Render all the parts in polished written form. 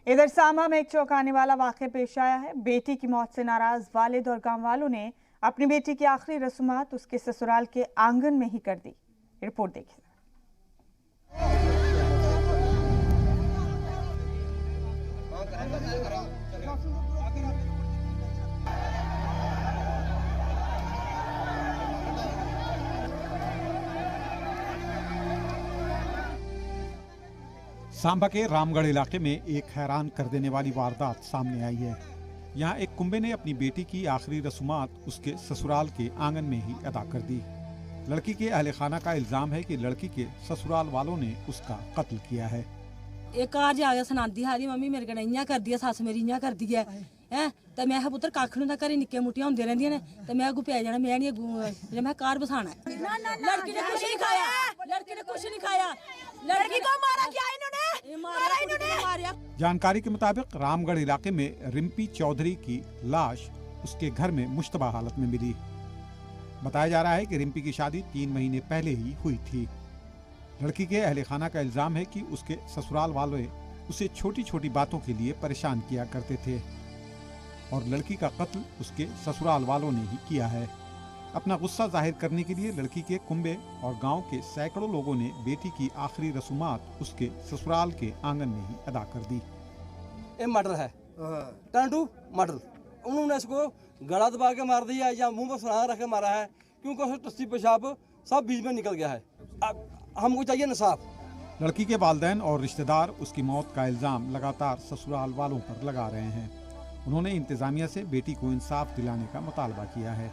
इधर सांबा में एक चौंकाने वाला वाक़या पेश आया है। बेटी की मौत से नाराज वालिद और गांव वालों ने अपनी बेटी की आखिरी रस्मात उसके ससुराल के आंगन में ही कर दी। रिपोर्ट देखिए। सांबा के रामगढ़ इलाके में एक हैरान कर देने वाली वारदात सामने आई है। यहाँ एक कुंबे ने अपनी बेटी की आखिरी रस्मात उसके ससुराल के आंगन में ही अदा कर दी। लड़की के अहले खाना का इल्जाम है कि लड़की के ससुराल वालों ने उसका कत्ल किया है। एक आज आ गया सुनांदी हारी मम्मी मेरे कन्नै इयां करदी है, सस मेरी इयां करदी है हैं ते मैं पुत्तर कक्ख नहीं घरे निक्के मुट्टियां होंदी रहंदियां ने ते मैं अगू पै जाना, मैं नहीं मैं घर बसाना है। लड़की ने कुछ नहीं खाया, लड़की ने कुछ नहीं खाया, लड़की को मारा क्या इन्होंने, मारा इन्होंने। जानकारी के मुताबिक रामगढ़ इलाके में रिम्पी चौधरी की लाश उसके घर में मुश्तबा हालत में मिली। बताया जा रहा है कि रिम्पी की शादी 3 महीने पहले ही हुई थी। लड़की के अहले खाना का इल्जाम है कि उसके ससुराल वाले उसे छोटी छोटी बातों के लिए परेशान किया करते थे और लड़की का कत्ल उसके ससुराल वालों ने ही किया है। अपना गुस्सा जाहिर करने के लिए लड़की के कुंबे और गांव के सैकड़ों लोगों ने बेटी की आखिरी रस्मात उसके ससुराल के आंगन में ही अदा कर दी। ये मर्डर है, टर्न मर्डर। उन्होंने इसको गला दबा के मार दिया या मुंह पर सुराख रख के मारा है, क्योंकि उसका टस्सी पेशाब सब बीच में निकल गया है। अब हमको चाहिए इंसाफ। लड़की के वालिदैन और रिश्तेदार उसकी मौत का इल्जाम लगातार ससुराल वालों पर लगा रहे हैं। उन्होंने इंतजामिया से बेटी को इंसाफ दिलाने का मुतालबा किया है।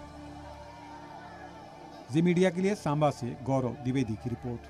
जी मीडिया के लिए सांबा से गौरव द्विवेदी की रिपोर्ट।